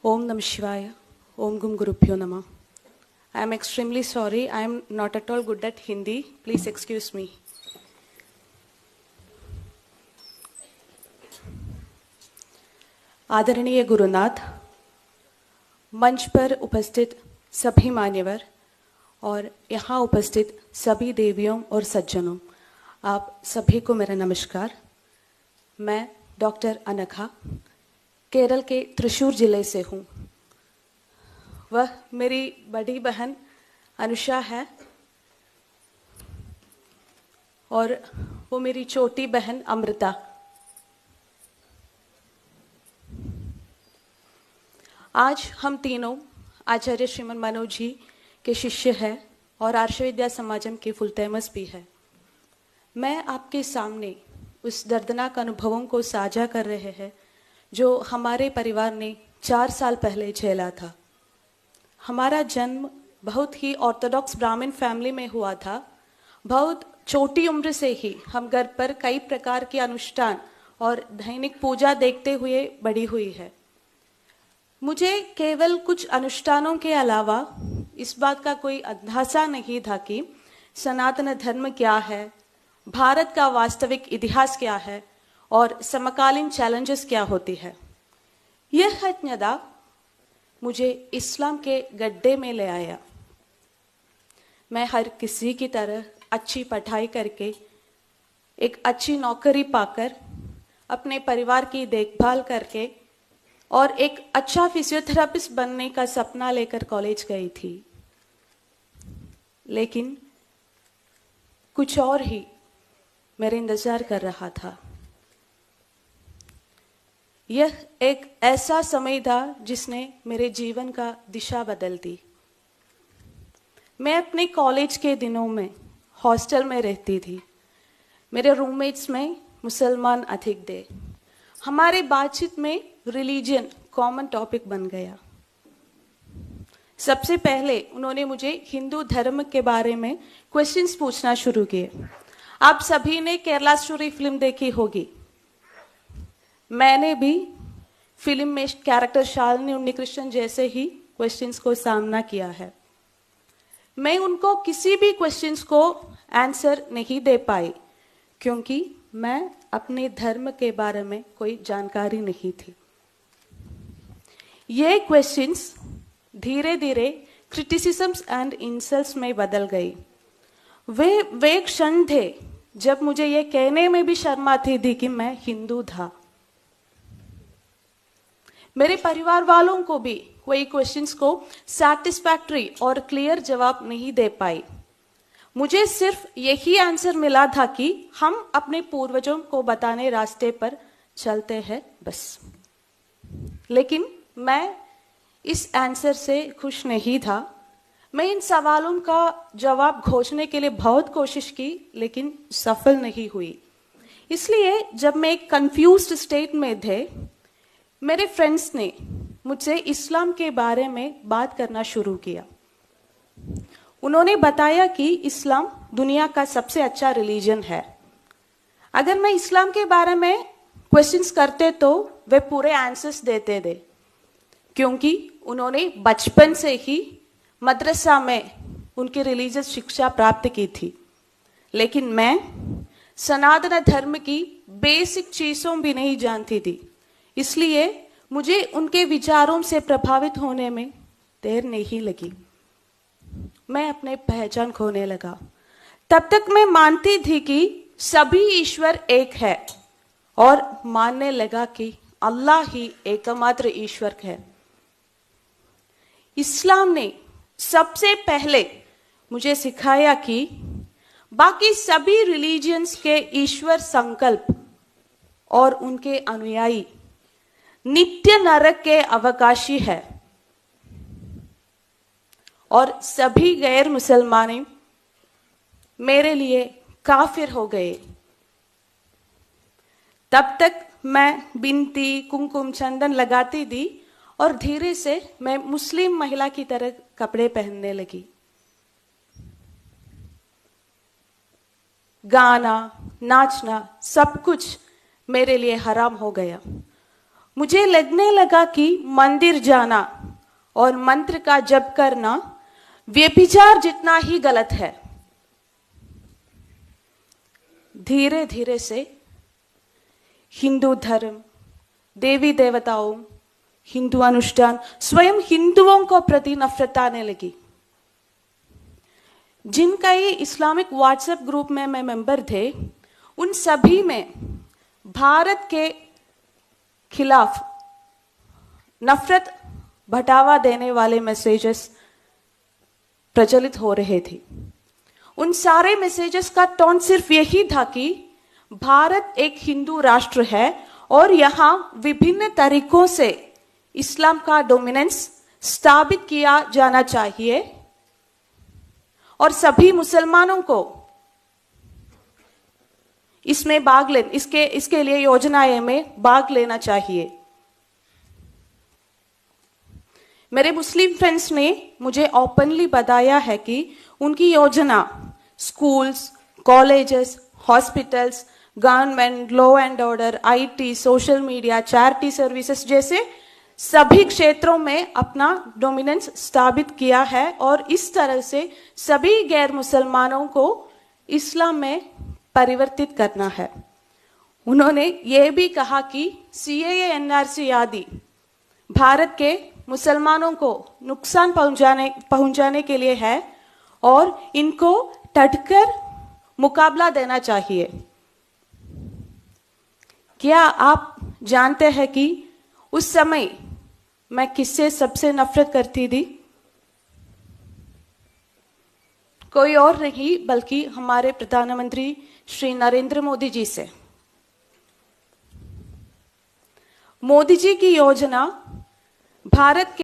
Om Namah Shivaya. Om Gum Gurubhyo Namah. I am extremely sorry. I am not at all good at Hindi. Please excuse me. आदरणीय गुरुनाथ, मंच पर उपस्थित सभी मान्यवर और यहाँ उपस्थित सभी देवियों और सज्जनों, आप सभी को मेरा नमस्कार। मैं डॉक्टर अनघा केरल के त्रिशूर जिले से हूँ। वह मेरी बड़ी बहन अनुषा है और वो मेरी छोटी बहन अमृता। आज हम तीनों आचार्य श्रीमन मनोज जी के शिष्य हैं और आर्ष विद्या समाजम के फुल टाइमर्स भी है। मैं आपके सामने उस दर्दनाक अनुभवों को साझा कर रहे हैं जो हमारे परिवार ने 4 साल पहले झेला था। हमारा जन्म बहुत ही ऑर्थोडॉक्स ब्राह्मण फैमिली में हुआ था। बहुत छोटी उम्र से ही हम घर पर कई प्रकार के अनुष्ठान और दैनिक पूजा देखते हुए बड़ी हुई है। मुझे केवल कुछ अनुष्ठानों के अलावा इस बात का कोई अंदाजा नहीं था कि सनातन धर्म क्या है, भारत का वास्तविक इतिहास क्या है और समकालीन चैलेंजेस क्या होती है। यह अज्ञाता मुझे इस्लाम के गड्ढे में ले आया। मैं हर किसी की तरह अच्छी पढ़ाई करके, एक अच्छी नौकरी पाकर, अपने परिवार की देखभाल करके और एक अच्छा फिजियोथेरेपिस्ट बनने का सपना लेकर कॉलेज गई थी। लेकिन कुछ और ही मेरे इंतजार कर रहा था। यह एक ऐसा समय था जिसने मेरे जीवन का दिशा बदल दी। मैं अपने कॉलेज के दिनों में हॉस्टल में रहती थी। मेरे रूममेट्स में मुसलमान अधिक थे। हमारे बातचीत में रिलीजन कॉमन टॉपिक बन गया। सबसे पहले उन्होंने मुझे हिंदू धर्म के बारे में क्वेश्चंस पूछना शुरू किए। आप सभी ने केरला स्टोरी फिल्म देखी होगी। मैंने भी फिल्म में कैरेक्टर शालिनी उन्नीकृष्णन जैसे ही क्वेश्चंस को सामना किया है। मैं उनको किसी भी क्वेश्चंस को आंसर नहीं दे पाई क्योंकि मैं अपने धर्म के बारे में कोई जानकारी नहीं थी। ये क्वेश्चंस धीरे धीरे क्रिटिसिज्म्स एंड इंसल्ट्स में बदल गई। वे क्षण थे जब मुझे ये कहने में भी शर्म आती थी कि मैं हिंदू था। मेरे परिवार वालों को भी कोई क्वेश्चंस को सैटिस्फैक्टरी और क्लियर जवाब नहीं दे पाई। मुझे सिर्फ यही आंसर मिला था कि हम अपने पूर्वजों को बताने रास्ते पर चलते हैं बस। लेकिन मैं इस आंसर से खुश नहीं था। मैं इन सवालों का जवाब खोजने के लिए बहुत कोशिश की लेकिन सफल नहीं हुई। इसलिए जब मैं एक कंफ्यूज्ड स्टेट में थे, मेरे फ्रेंड्स ने मुझसे इस्लाम के बारे में बात करना शुरू किया। उन्होंने बताया कि इस्लाम दुनिया का सबसे अच्छा रिलीजन है। अगर मैं इस्लाम के बारे में क्वेश्चंस करते तो वे पूरे आंसर्स देते थे क्योंकि उन्होंने बचपन से ही मदरसा में उनकी रिलीजियस शिक्षा प्राप्त की थी। लेकिन मैं सनातन धर्म की बेसिक चीजों भी नहीं जानती थी। इसलिए मुझे उनके विचारों से प्रभावित होने में देर नहीं लगी। मैं अपने पहचान खोने लगा। तब तक मैं मानती थी कि सभी ईश्वर एक है और मानने लगा कि अल्लाह ही एकमात्र ईश्वर है। इस्लाम ने सबसे पहले मुझे सिखाया कि बाकी सभी रिलीजियंस के ईश्वर संकल्प और उनके अनुयायी नित्य नरक के अवकाशी है और सभी गैर मुसलमान मेरे लिए काफिर हो गए। तब तक मैं बिनती, कुमकुम, चंदन लगाती थी और धीरे से मैं मुस्लिम महिला की तरह कपड़े पहनने लगी। गाना, नाचना सब कुछ मेरे लिए हराम हो गया। मुझे लगने लगा कि मंदिर जाना और मंत्र का जप करना व्यभिचार जितना ही गलत है। धीरे धीरे से हिंदू धर्म, देवी देवताओं, हिंदू अनुष्ठान, स्वयं हिंदुओं को प्रति नफरत आने लगी। जिनका ये इस्लामिक व्हाट्सएप ग्रुप में मैं मेंबर थे, उन सभी में भारत के खिलाफ नफरत भड़कावा देने वाले मैसेजेस प्रचलित हो रहे थे। उन सारे मैसेजेस का टोन सिर्फ यही था कि भारत एक हिंदू राष्ट्र है और यहां विभिन्न तरीकों से इस्लाम का डोमिनेंस स्थापित किया जाना चाहिए और सभी मुसलमानों को इसमें इसके लिए योजनाएं में भाग लेना चाहिए। मेरे मुस्लिम फ्रेंड्स ने मुझे ओपनली बताया है कि उनकी योजना schools, colleges, hospitals, government, law and order, IT, social media, charity services जैसे सभी क्षेत्रों में अपना डोमिनेंस स्थापित किया है और इस तरह से सभी गैर मुसलमानों को इस्लाम में परिवर्तित करना है। उन्होंने ये भी कहा कि सीएए, एनआरसी आदि भारत के मुसलमानों को नुकसान पहुंचाने के लिए है और इनको डटकर मुकाबला देना चाहिए। क्या आप जानते हैं कि उस समय मैं किससे सबसे नफरत करती थी? कोई और नहीं बल्कि हमारे प्रधानमंत्री श्री नरेंद्र मोदी जी से। मोदी जी की योजना भारत के